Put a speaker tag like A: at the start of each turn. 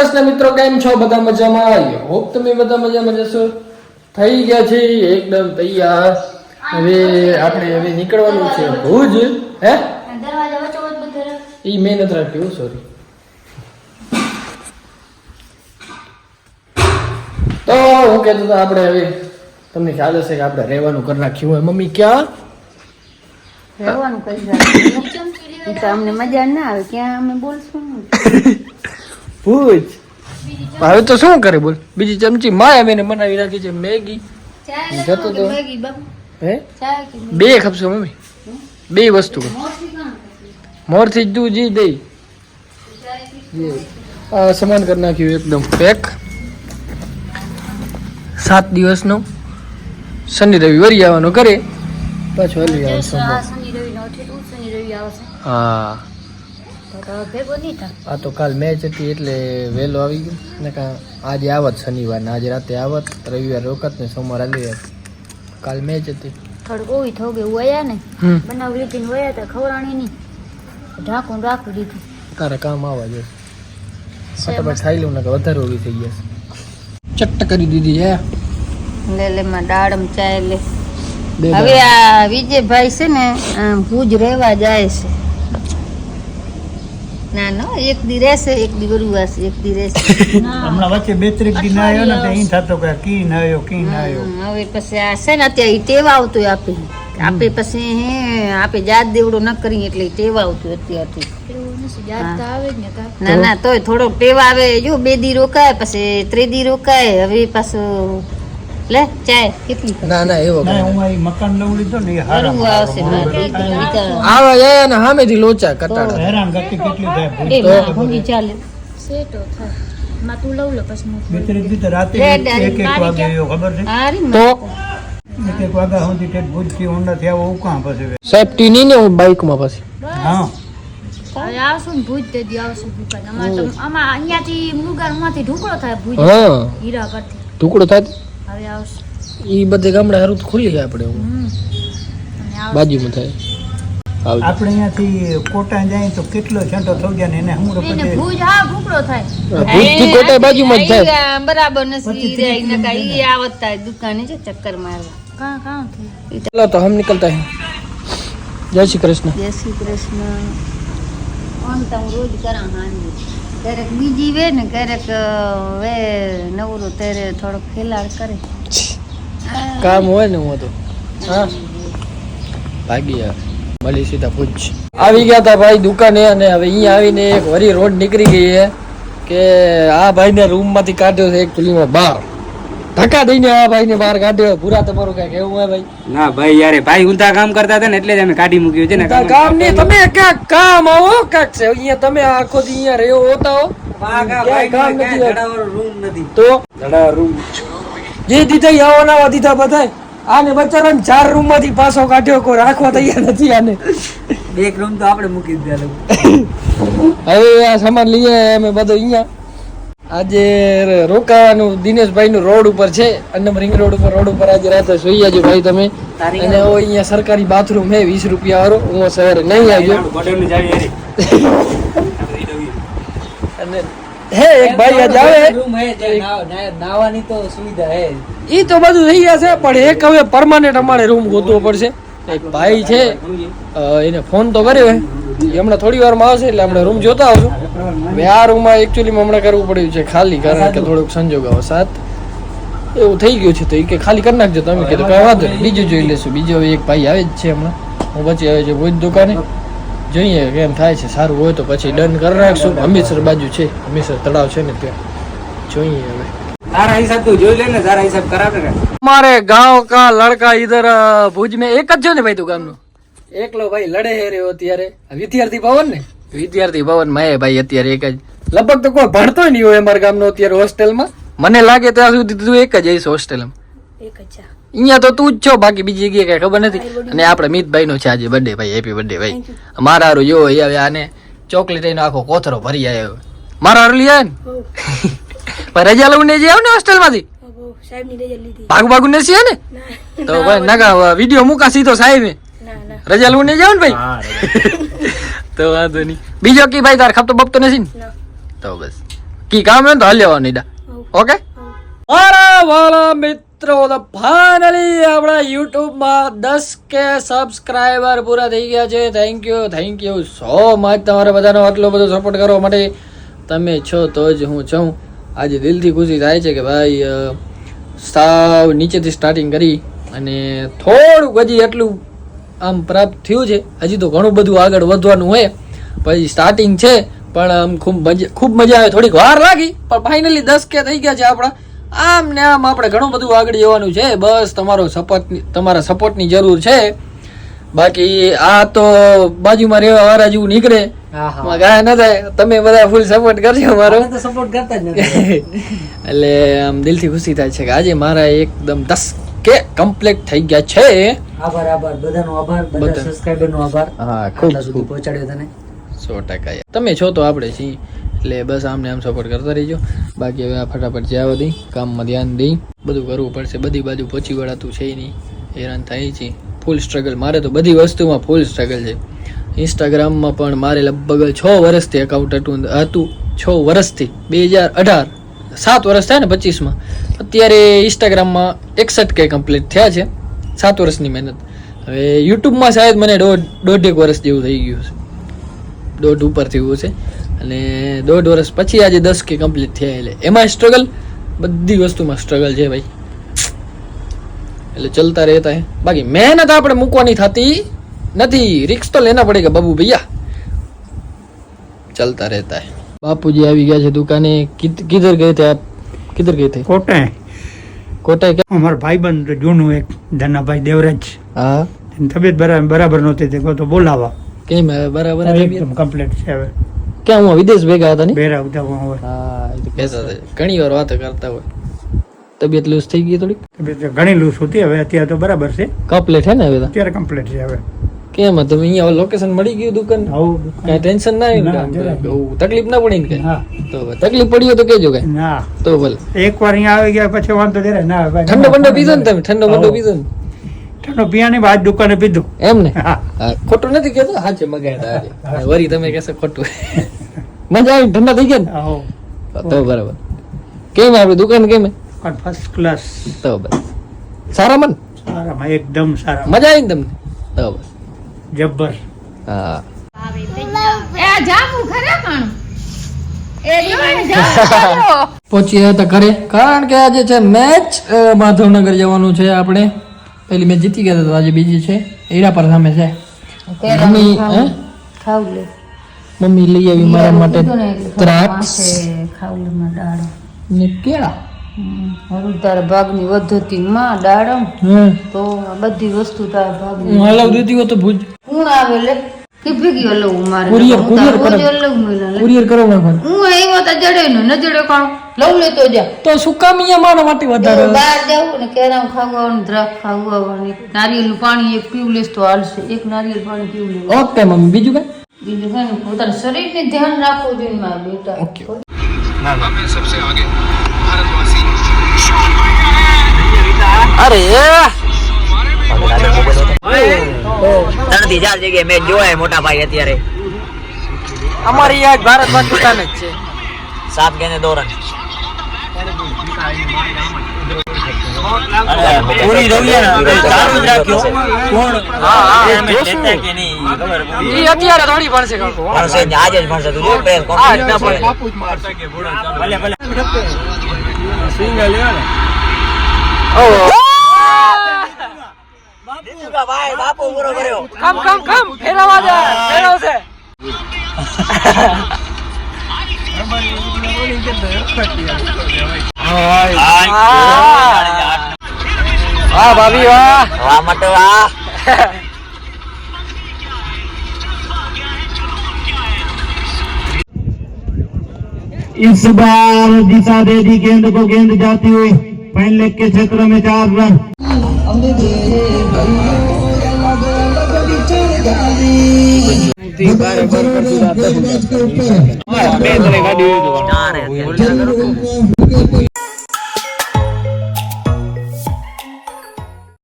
A: કૃષ્ણ મિત્રો, કેમ છો? બધા મજામાં? હોપ તમે બધા મજામાં જશો. થઈ ગયા છે એકદમ તૈયાર. હવે આપણે હવે નીકળવાનું છે ભુજ. હે દરવાજા વચ્ચે ઈ મેં નથી રાખ્યું, સોરી. તો હું કહેતો હતો આપણે હવે તમને ખ્યાલ હશે કે આપણે રહેવાનું કરી નાખ્યું હોય. મમ્મી ક્યાં
B: રહેવાનું કરી નાખ્યું? તો અમને મજા ના આવે, ક્યાં અમે બોલશું
A: ભુજ. હવે તો શું કરે બોલ. બીજી ચમચી માયા બેને બનાવી રાખી છે મેગી. જતો તો હે બે ખપશે મમ્મી, બે વસ્તુ મોરથી જ તું જી દઈ. સામાન કરી નાખ્યું એકદમ પેક. 7 દિવસનો શનિ રવિ વરી આવવાનો કરે, પાછો હલી આવશે. હા આ તો કાલ મેચ હતી એટલે વહેલો આવી ગયો ને. આજે આવત શનિવાર ને આજે રાતે આવત, રવિવાર રોકત ને સોમવાર આવી જાત. કાલ મેચ હતી.
B: થોડુંક ઓવી થયું ગયું વયા ને બનાવી લીધી ને વયા હતા, ખવરાણી નહીં ઢાંકું રાખી દીધું.
A: તારે કામ આવવા જોઈએ. તમે ખાઈ લઉં ને કે વધારે ઓવી થઈ ગયા. ચટ્ટ કરી દીધી હે.
B: લે લે માં દાડમ ચાય લે. હવે આ વિજયભાઈ છે ને ભુજ રહેવા જાય છે. ના નો એક દી રહેશે, એક દી ગુરુવાર છે, એક દી રહેશે.
C: હમણાં વચ્ચે 2-3 દિન આવ્યો ને તો ઈ થતો કે કી ન આવ્યો.
B: હવે પછી આ છે ને અત્યારે ટેવ આવતું આપે પછી હે આપે જાત દેવડો ન કરી એટલે ટેવ આવતું અત્યારથી. ના ના તોય થોડો ટેવ આવે. જો 2 દી રોકાય પછી 3 દી રોકાય. હવે પાછું લે ચાય કેટલી
A: ના ના એવો
C: ના હું આ મકાન લઉં લીધો ને એ હારા
B: આવશે
A: આવા જાય ને સામેથી લોચા કટાડા.
C: હેરાન ગતિ કેટલી થાય
B: ભૂંગી ચાલે સેટો થાય માં તું લઉં લે પછી
C: 2-3 દી તો રાતે 1 વાગે આવ્યો ખબર છે
A: તો
C: 1 વાગ્યા સુધી ટેટ ભૂજથી ઊંડાથી આવો ઉકાં પછી
A: સેફટી નહીં ને બાઈકમાં પછી.
C: હા
B: આવશું ને ભુજ તે દી આવશું દુકાન આમાં અહીંયાથી મુગારમાંથી ઢુકડો થાય ભુજ
A: હા
B: હીરા પરથી
A: ટુકડો થાય.
B: હવે આવશે
A: ઈ બધે ગામડા હારું ખુલી છે આપણે બાજુમાં થાય.
C: આપણે અહીંયાથી કોટા જાય તો કેટલો છંટો થઈ જાય ને એને હું પછી
B: ભુજ હા ઢુકડો થાય.
A: ભુજથી કોટા બાજુમાં જ થાય.
B: બરાબર નથી રે નકા ઈ આવતા દુકાને છે ચક્કર મારવા કાં થઈ.
A: ચલો તો હમ નિકલતા હે. જય શ્રી કૃષ્ણ.
B: જય શ્રી કૃષ્ણ. ઓન તો હું રોજ કરા હાંજે ક્યારેક બીજી વે ને ક્યારેક વે નવરો ત્યારે થોડોક ખેલાડ કરે.
A: કામ હોય ને હું તો હા ભાગી યાર મળી સીધા ભુજ આવી ગયા હતા ભાઈ દુકાને. અને હવે અહીંયા આવીને એક વરી રોડ નીકળી ગઈ છે કે આ ભાઈને રૂમમાંથી કાઢ્યો છે એકચ્યુઅલીમાં બહાર. ધક્કા દઈને આ ભાઈને બહાર કાઢ્યો. પૂરા તમારું કઈ કેવું હોય ભાઈ?
D: ના ભાઈ યાર ભાઈ ઊંધા કામ કરતા હતા ને એટલે જ અમે કાઢી મૂક્યું છે ને.
A: કામ નહીં, તમે ક્યાંક કામ આવો કાંક છે અહીંયા. તમે આખો દી અહીંયા રહ્યો હોતા હો તો જે દીધા આવવાના દીધા બધા. આને બચારાને 4 રૂમ માંથી પાછો કાઢ્યો, કોઈ રાખવા તૈયાર નથી આને.
D: 1 રૂમ તો આપણે મૂકી દીધા.
A: હવે આ સામાન લઈએ અમે બધો અહીંયા. આજે રોકાવાનું દિનેશભાઈ નું રોડ ઉપર છે, અન્નમ રિંગ રોડ ઉપર આજે રાતે સોઈ જાજો ભાઈ તમે. અને અહીંયા સરકારી બાથરૂમ હે 20 રૂપિયા વાળો. હું સવારે નહીં આવ્યો અને હે એક ભાઈ આજે આવે
D: નાવાની તો સુવિધા હે.
A: ઈ તો બધું થઈ ગયા છે, પણ એક હવે પરમાનન્ટ અમારે રૂમ ગોતવો પડશે. એક ભાઈ છે એને ફોન તો કર્યો હે, હમણાં થોડી વારમાં આવશે એટલે આપણે રૂમ જોતા આવશું. હવે આ રૂમમાં એકચ્યુઅલીમાં હમણાં કરવું પડ્યું છે ખાલી, કારણ કે થોડુંક સંજોગ વસાત એવું થઈ ગયું છે. તો એ કે ખાલી કરી નાખજો તમે. કીધું કઈ વાંધો નહીં, બીજું જોઈ લેશું. બીજો એક ભાઈ આવે જ છે હમણાં. હું પછી આવે છે ભુજ દુકાને, જોઈએ કેમ થાય છે. સારું હોય તો પછી ડન કરી નાખશું. હમીરસર બાજુ છે, હમીરસર તળાવ છે ને ત્યાં જોઈએ. હવે
D: તારા હિસાબ તું જોઈ લે ને, તારા હિસાબ કરાવે ને.
A: हमारे गांव का लड़का इधर भुज में एक જ છે ને ભાઈ તું ગામનો એકલો ભાઈ લડે હે રહ્યો અત્યારે. વિદ્યાર્થી ભવન ને વિદ્યાર્થી ભવન માં ભાઈ અત્યારે એક જ. લગભગ તો કોઈ ભણતો નહીં હોય અમારા ગામનો અત્યારે હોસ્ટેલમાં. મને લાગે ત્યાં સુધી તું એક જ આવીશ હોસ્ટેલમાં. અહીંયા તો તું જ છો, બાકી બીજી જગ્યાએ કઈ ખબર નથી. અને આપણે મિતભાઈ નો છે આજે બર્થડે ભાઈ. હેપી બર્થડે ભાઈ. મારા હારું જો હવે આને ચોકલેટ એનો આખો કોથરો ભરી આવ્યો. મારા હારું લઈ આવે ને રજા લઉં ને જે આવ ને હોસ્ટેલ માંથી ભાગુ ને છે ને તો ભાઈ નાગા વિડીયો મૂકા સીધો સાહેબ રજા લઉં ને જાવ ને ભાઈ તો વાંધો નહીં. બીજો કી ભાઈ તાર ખપતો બપતો નથી ને તો બસ કી કામ હે તો હલ્યો નીડા. ઓકે મારા વાલા મિત્રો, તો ફાઇનલી આપણા YouTube માં 10K સબસ્ક્રાઇબર પૂરા થઈ ગયા છે. થેન્ક યુ સો મચ તમારા બધાનો આટલો બધો સપોર્ટ કરવા માટે. તમે છો તો જ હું છું. આજે દિલથી ખુશી થાય છે કે ભાઈ સાવ નીચેથી સ્ટાર્ટિંગ કરી અને થોડુંક હજી એટલું આમ પ્રાપ્ત થયું છે. હજી તો ઘણું બધું આગળ વધવાનું હોય, પછી સ્ટાર્ટિંગ છે. પણ આમ ખૂબ મજા આવે. થોડીક વાર લાગી પણ ફાઇનલી 10K થઈ ગયા છે આપણા. આમ ને આમ આપણે ઘણું બધું આગળ જવાનું છે. બસ તમારા સપોર્ટની જરૂર છે. બાકી આ તો બાજુમાં રહેવા વાળા જેવું નીકળે ગાય ન થાય. તમે બધા ફૂલ સપોર્ટ કરજો મારો.
D: સપોર્ટ કરતા જ નથી.
A: એટલે આમ દિલથી ખુશી થાય છે કે આજે મારા એકદમ 10K કમ્પ્લીટ થઈ ગયા છે.
D: આભાર બધાનો આભાર, બધા સબસ્ક્રાઇબરનો આભાર.
A: હા, ખૂબ
D: સુધી પહોંચાડ્યો તને
A: 100%. તમે છો તો આપણે છીએ, એટલે બસ આમને આમ સપોર્ટ કરતા રહીજો. બાકી હવે આ ફટાફટ જ્યાં બધી કામમાં ધ્યાન દઈ બધું કરવું પડશે. બધી બાજુ પહોંચી વળાતું છે નહીં, હેરાન થાય છે. ફૂલ સ્ટ્રગલ. મારે તો બધી વસ્તુમાં ફૂલ સ્ટ્રગલ છે. ઇન્સ્ટાગ્રામમાં પણ મારે લગભગ 6 વર્ષથી એકાઉન્ટ હતું. 6 વર્ષથી 2018, 7 વર્ષ થાય ને 25માં. અત્યારે ઇન્સ્ટાગ્રામમાં 61K કમ્પ્લીટ થયા છે. 7 વર્ષની મહેનત. હવે યુટ્યુબમાં શાયદ મને દોઢેક વર્ષ જેવું થઈ ગયું છે. 1.5 ઉપર થયું છે. અને 1.5 વર્ષ પછી આજે 10K કમ્પ્લીટ થયા. એટલે એમાં સ્ટ્રગલ, બધી વસ્તુમાં સ્ટ્રગલ છે ભાઈ. એટલે ચલતા રહેતા હે. બાકી મહેનત આપણે મૂકવાની થતી નથી. રિક્સ તો લેના પડેગા બાબુ ભૈયા. ચલતા રહેતા હે. બાપુજી આવી ગયા છે દુકાને. કિધર ગए थे आप? किधर गए थे?
C: કોટા
A: कोटा क्या?
C: અમારો ભાઈબંધ જૂનું એક ધનાભાઈ દેવરાજ,
A: हाँ.
C: એની તબિયત બરાબર નહોતી તે કહો તો બોલાવા.
A: કેમ હે? બરાબર હે તબિયત?
C: એકદમ કમ્પ્લીટ છે હવે.
A: क्या हुआ? विदेश भेगा था नहीं?
C: બેરા ઉદાવા હોય.
A: हाँ, ये तो कैसा था. ઘણી વાર વાત કરતા હોય. તબિયત લૂઝ થઈ ગઈ થોડી.
C: તબિયત ઘણી લૂસ હતી, હવે અત્યારે તો બરાબર છે.
A: કમ્પ્લીટ હે ને હવે તો?
C: અત્યારે કમ્પ્લીટ છે હવે.
A: કેમ તમે અહીંયા લોકેશન મળી ગયું દુકાન?
C: આવું
A: કઈ ટેન્શન ના
C: ના,
A: આવ્યું?
C: જરાય
A: બહુ તકલીફ ના પડી ને કઈ?
C: હા.
A: તો તકલીફ પડી હોય તો કેજો કઈ.
C: ના,
A: તો ભલે.
C: એકવાર અહીંયા આવી ગયા પછી વાંધો જરાય ના આવે ભાઈ.
A: ઠંડો બંડો પીધો ને તમે? ઠંડો બંડો પીધો ને?
C: ઠંડો પીવાની બાદ દુકાને પીધું.
A: એમ ને?
C: હા.
A: હા, ખોટું નથી કેતો. હાચે મગાડ્યા આજે. વરી તમે કહેશો ખોટું. મજા આવી? ઠંડા થઈ ગયા
C: આવો
A: ને? તો બરાબર. કેમ આપડી દુકાન કેમ?
C: પણ ફર્સ્ટ ક્લાસ.
A: તો બસ. સારા મન?
C: સારામાં એકદમ સારા,
A: મજા આવી ને તમને? તો બસ.
C: જબ્બર.
A: હા. પહોંચી હતા ઘરે, કારણ કે આજે છે મેચ. માધવનગર જવાનું છે આપણે. પેલી મેચ જીતી ગયા હતા, આજે બીજી છે. હીરાપર સામે છે. મમ્મી
B: ખાવ લે.
A: મમ્મી લઈ આવી મારા માટે દ્રાક્ષ
B: ખાવલીમાં દાડમ
A: ને કેળા.
B: હવે તારા ભાગની વધતી માં દાડમ તો આ બધી વસ્તુ તારા ભાગની.
A: હું હલાવ દેતી હોય તો ભૂજ
B: કોણ આવે લે કે ભેગી હલવું મારે
A: કુરિયર
B: હું
A: કુરિયર
B: તારું
A: કરો.
B: રોજ હલવું મળે લે.
A: કુરિયર કરો નાખો.
B: હું આવ્યો તો જડે ને ન જડે કોણ લઉં લેતો જા.
A: તો શું કામ અહીંયા મારા માટે વધારે?
B: બહાર જાવું ને કેરામ ખાવું આવવાનું, દ્રાક્ષ ખાવું આવવાનું, નારિયેળનું પાણી એક પીવું લેસ તો હાલશે. એક નારિયેળ પાણી પીવું લેવું.
A: Okay mummy. બીજું કઈ?
B: બીજું કઈ નહીં, પોતાના શરીરને ધ્યાન રાખવું જોઈએ મારા બેટા.
A: ઓકે. અરે
E: 3 થી 4 જગ્યાએ મેચ જોવાય મોટા ભાઈ અત્યારે.
A: અમારી યાદ ભારત પાકિસ્તાન જ છે.
E: 7 ગેને 2 રન. પૂરી રવિયા ચાલુ જ રાખ્યો. કોણ લેતા કે નહીં ખબર.
A: ઈ અત્યારે થોડી ભણશે કાકો.
E: ભણશે જ, આજે જ ભણશે. તું જો પ્રેમ કોમ્પિટિશન ભલે ભલે સ્વિંગ લેવાને. જીતુકા ભાઈ બાપુ પૂરો કર્યો.
A: કમ ફેરવા દે. ફેરવશે. વાહ ભાભી વાહ.
E: વાહ મટો વાહ.
F: इस बार दिशा दे दी गेंद को, गेंद जाती हुई फाइन लेग के क्षेत्र में 4 रन.
E: ચાર